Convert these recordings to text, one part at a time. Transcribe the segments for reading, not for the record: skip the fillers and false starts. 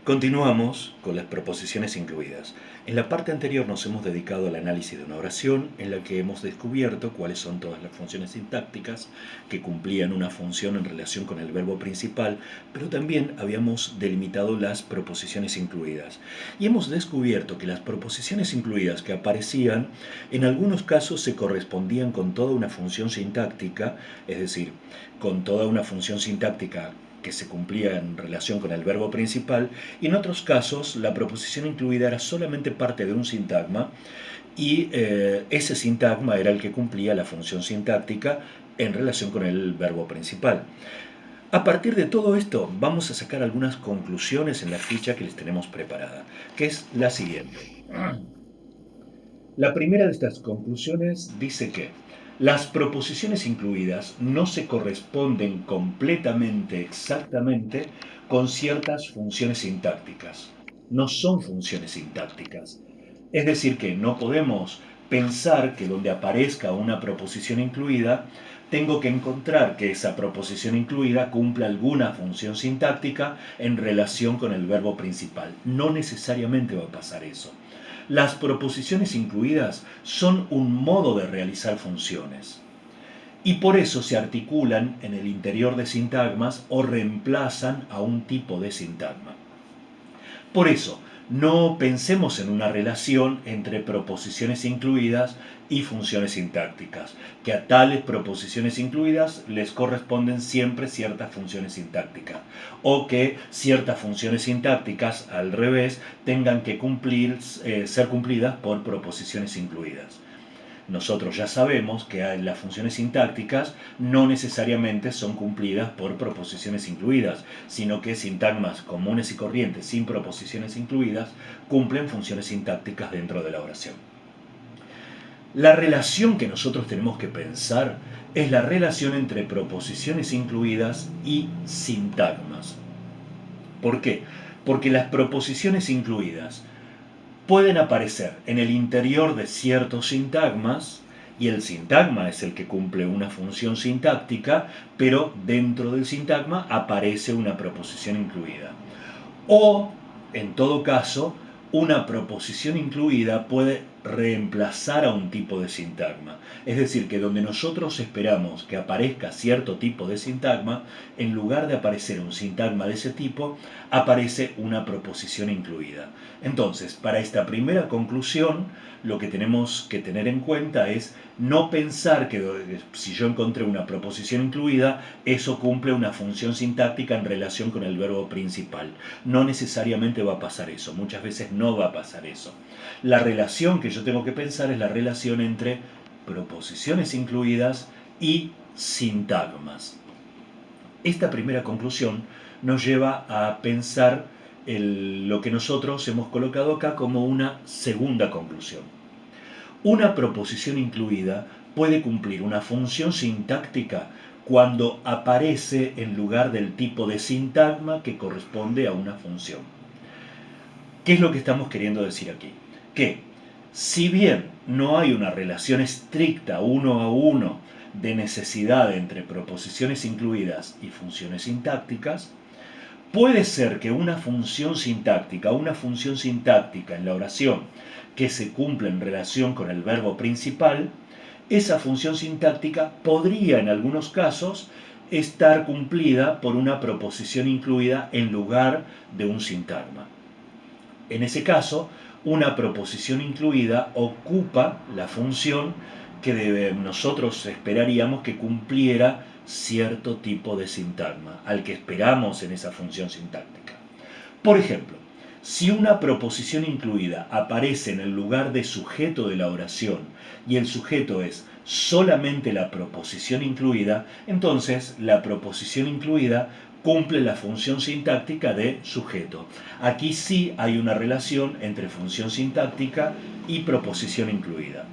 Continuamos con las proposiciones incluidas. En la parte anterior nos hemos dedicado al análisis de una oración en la que hemos descubierto cuáles son todas las funciones sintácticas que cumplían una función en relación con el verbo principal, pero también habíamos delimitado las proposiciones incluidas. Y hemos descubierto que las proposiciones incluidas que aparecían en algunos casos se correspondían con toda una función sintáctica, es decir, con toda una función sintáctica que se cumplía en relación con el verbo principal, y en otros casos la proposición incluida era solamente parte de un sintagma y ese sintagma era el que cumplía la función sintáctica en relación con el verbo principal. A partir de todo esto vamos a sacar algunas conclusiones en la ficha que les tenemos preparada, que es la siguiente. La primera de estas conclusiones dice que las proposiciones incluidas no se corresponden completamente, exactamente, con ciertas funciones sintácticas. No son funciones sintácticas. Es decir, que no podemos pensar que donde aparezca una proposición incluida, tengo que encontrar que esa proposición incluida cumple alguna función sintáctica en relación con el verbo principal. No necesariamente va a pasar eso. Las proposiciones incluidas son un modo de realizar funciones y por eso se articulan en el interior de sintagmas o reemplazan a un tipo de sintagma. Por eso, no pensemos en una relación entre proposiciones incluidas y funciones sintácticas, que a tales proposiciones incluidas les corresponden siempre ciertas funciones sintácticas, o que ciertas funciones sintácticas, al revés, tengan que ser cumplidas por proposiciones incluidas. Nosotros ya sabemos que las funciones sintácticas no necesariamente son cumplidas por proposiciones incluidas, sino que sintagmas comunes y corrientes sin proposiciones incluidas cumplen funciones sintácticas dentro de la oración. La relación que nosotros tenemos que pensar es la relación entre proposiciones incluidas y sintagmas. ¿Por qué? Porque las proposiciones incluidas pueden aparecer en el interior de ciertos sintagmas, y el sintagma es el que cumple una función sintáctica, pero dentro del sintagma aparece una proposición incluida. O, en todo caso, una proposición incluida puede reemplazar a un tipo de sintagma. Es decir, que donde nosotros esperamos que aparezca cierto tipo de sintagma, en lugar de aparecer un sintagma de ese tipo, aparece una proposición incluida. Entonces, para esta primera conclusión, lo que tenemos que tener en cuenta es no pensar que si yo encontré una proposición incluida, eso cumple una función sintáctica en relación con el verbo principal. No necesariamente va a pasar eso, muchas veces no va a pasar eso. La relación que yo tengo que pensar es la relación entre proposiciones incluidas y sintagmas. Esta primera conclusión nos lleva a pensar lo que nosotros hemos colocado acá como una segunda conclusión. Una proposición incluida puede cumplir una función sintáctica cuando aparece en lugar del tipo de sintagma que corresponde a una función. ¿Qué es lo que estamos queriendo decir aquí? Que si bien no hay una relación estricta uno a uno de necesidad entre proposiciones incluidas y funciones sintácticas, puede ser que una función sintáctica en la oración que se cumple en relación con el verbo principal, esa función sintáctica podría en algunos casos estar cumplida por una proposición incluida en lugar de un sintagma. En ese caso, una proposición incluida ocupa la función que nosotros esperaríamos que cumpliera cierto tipo de sintagma, al que esperamos en esa función sintáctica. Por ejemplo, si una proposición incluida aparece en el lugar de sujeto de la oración y el sujeto es solamente la proposición incluida, entonces la proposición incluida cumple la función sintáctica de sujeto. Aquí sí hay una relación entre función sintáctica y proposición incluida.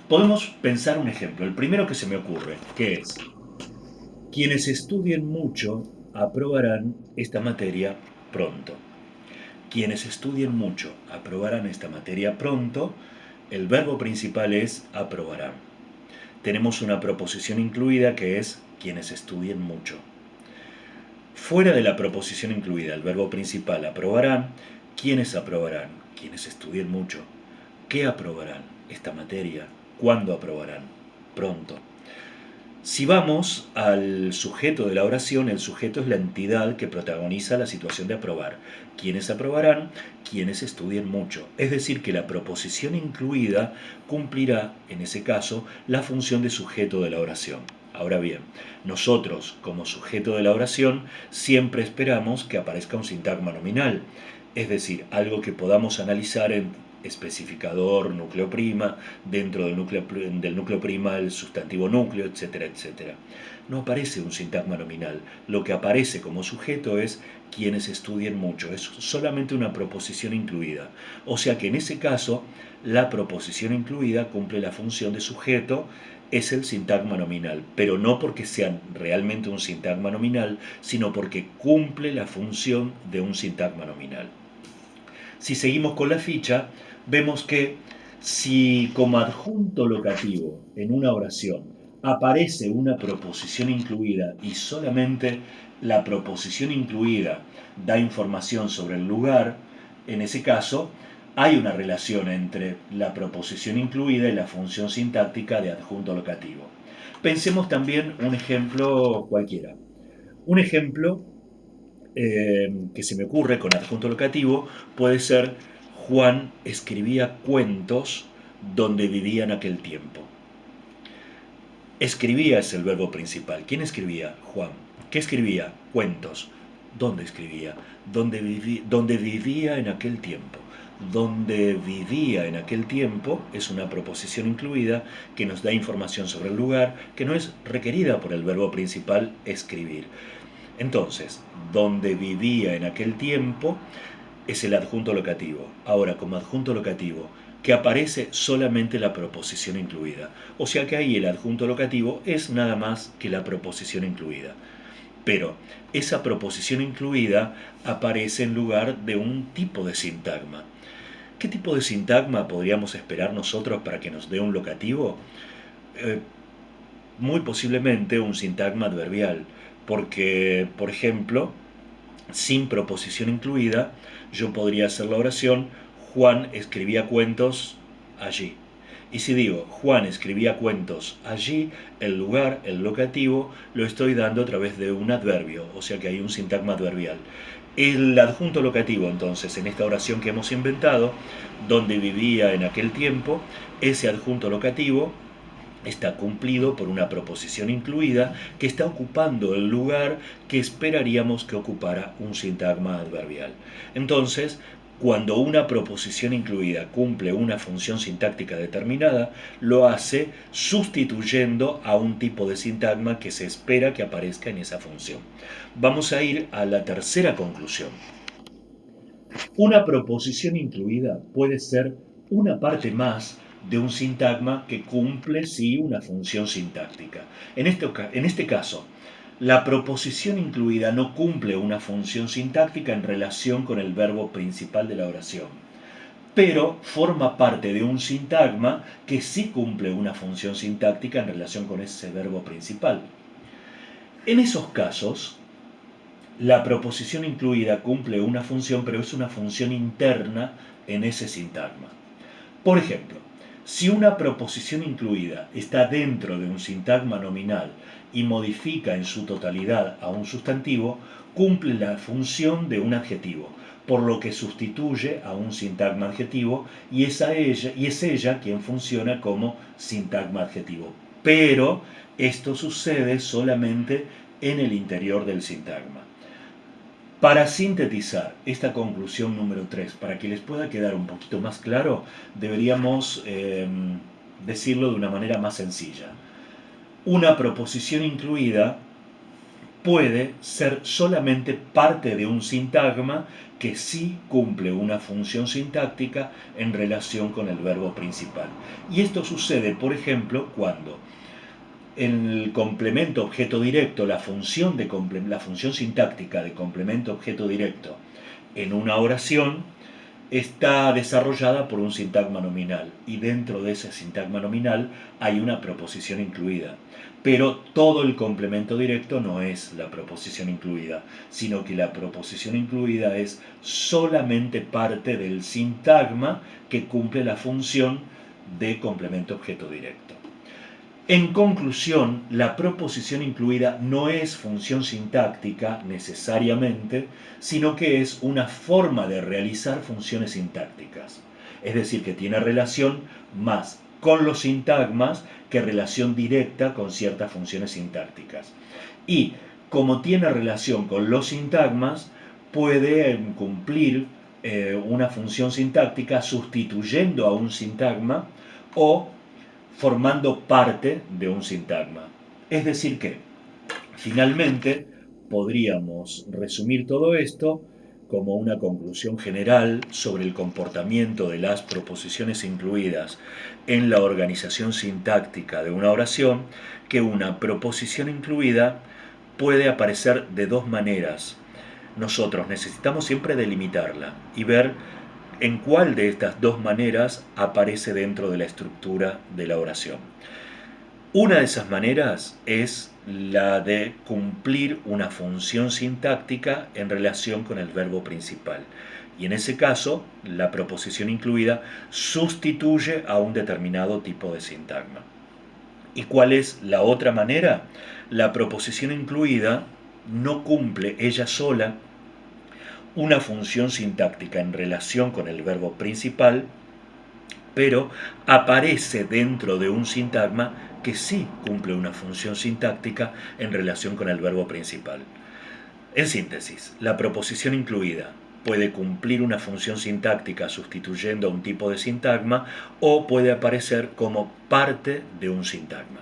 Podemos pensar un ejemplo, el primero que se me ocurre, que es: quienes estudien mucho aprobarán esta materia pronto. Quienes estudien mucho aprobarán esta materia pronto. El verbo principal es aprobarán. Tenemos una proposición incluida que es quienes estudien mucho. Fuera de la proposición incluida, el verbo principal aprobarán. ¿Quiénes aprobarán? Quienes estudien mucho. ¿Qué aprobarán? Esta materia. ¿Cuándo aprobarán? Pronto. Si vamos al sujeto de la oración, el sujeto es la entidad que protagoniza la situación de aprobar. ¿Quiénes aprobarán? Quienes estudien mucho. Es decir, que la proposición incluida cumplirá, en ese caso, la función de sujeto de la oración. Ahora bien, nosotros, como sujeto de la oración, siempre esperamos que aparezca un sintagma nominal, es decir, algo que podamos analizar en especificador, núcleo prima, dentro del núcleo prima el sustantivo núcleo, etcétera, etcétera. No aparece un sintagma nominal, lo que aparece como sujeto es quienes estudien mucho, es solamente una proposición incluida. O sea que en ese caso, la proposición incluida cumple la función de sujeto, es el sintagma nominal, pero no porque sea realmente un sintagma nominal, sino porque cumple la función de un sintagma nominal. Si seguimos con la ficha, vemos que si como adjunto locativo en una oración aparece una proposición incluida y solamente la proposición incluida da información sobre el lugar, en ese caso hay una relación entre la proposición incluida y la función sintáctica de adjunto locativo. Pensemos también un ejemplo cualquiera. Un ejemplo que se me ocurre con adjunto locativo puede ser Juan escribía cuentos donde vivía en aquel tiempo. Escribía es el verbo principal. ¿Quién escribía? Juan. ¿Qué escribía? Cuentos. ¿Dónde escribía? Donde vivía en aquel tiempo. Donde vivía en aquel tiempo es una proposición incluida que nos da información sobre el lugar que no es requerida por el verbo principal escribir. Entonces, donde vivía en aquel tiempo es el adjunto locativo. Ahora, como adjunto locativo, que aparece solamente la proposición incluida. O sea que ahí el adjunto locativo es nada más que la proposición incluida. Pero esa proposición incluida aparece en lugar de un tipo de sintagma. ¿Qué tipo de sintagma podríamos esperar nosotros para que nos dé un locativo? Eh, Muy posiblemente un sintagma adverbial, porque, por ejemplo, sin proposición incluida, yo podría hacer la oración Juan escribía cuentos allí. Y si digo Juan escribía cuentos allí, el lugar, el locativo, lo estoy dando a través de un adverbio, o sea que hay un sintagma adverbial. El adjunto locativo, entonces, en esta oración que hemos inventado, donde vivía en aquel tiempo, ese adjunto locativo está cumplido por una proposición incluida que está ocupando el lugar que esperaríamos que ocupara un sintagma adverbial. Entonces, cuando una proposición incluida cumple una función sintáctica determinada, lo hace sustituyendo a un tipo de sintagma que se espera que aparezca en esa función. Vamos a ir a la tercera conclusión. Una proposición incluida puede ser una parte más de un sintagma que cumple sí una función sintáctica. En este caso, la proposición incluida no cumple una función sintáctica en relación con el verbo principal de la oración, pero forma parte de un sintagma que sí cumple una función sintáctica en relación con ese verbo principal. En esos casos, la proposición incluida cumple una función, pero es una función interna en ese sintagma. Por ejemplo, si una proposición incluida está dentro de un sintagma nominal y modifica en su totalidad a un sustantivo, cumple la función de un adjetivo, por lo que sustituye a un sintagma adjetivo y es ella quien funciona como sintagma adjetivo. Pero esto sucede solamente en el interior del sintagma. Para sintetizar esta conclusión número 3, para que les pueda quedar un poquito más claro, deberíamos decirlo de una manera más sencilla. Una proposición incluida puede ser solamente parte de un sintagma que sí cumple una función sintáctica en relación con el verbo principal. Y esto sucede, por ejemplo, cuando en el complemento objeto directo, la función sintáctica de complemento objeto directo en una oración está desarrollada por un sintagma nominal y dentro de ese sintagma nominal hay una proposición incluida. Pero todo el complemento directo no es la proposición incluida, sino que la proposición incluida es solamente parte del sintagma que cumple la función de complemento objeto directo. En conclusión, la proposición incluida no es función sintáctica necesariamente, sino que es una forma de realizar funciones sintácticas. Es decir, que tiene relación más con los sintagmas que relación directa con ciertas funciones sintácticas. Y como tiene relación con los sintagmas, puede cumplir una función sintáctica sustituyendo a un sintagma o formando parte de un sintagma. Es decir que, finalmente, podríamos resumir todo esto como una conclusión general sobre el comportamiento de las proposiciones incluidas en la organización sintáctica de una oración, que una proposición incluida puede aparecer de dos maneras. Nosotros necesitamos siempre delimitarla y ver en cuál de estas dos maneras aparece dentro de la estructura de la oración. Una de esas maneras es la de cumplir una función sintáctica en relación con el verbo principal. Y en ese caso, la proposición incluida sustituye a un determinado tipo de sintagma. ¿Y cuál es la otra manera? La proposición incluida no cumple ella sola una función sintáctica en relación con el verbo principal, pero aparece dentro de un sintagma que sí cumple una función sintáctica en relación con el verbo principal. En síntesis, la proposición incluida puede cumplir una función sintáctica sustituyendo a un tipo de sintagma o puede aparecer como parte de un sintagma.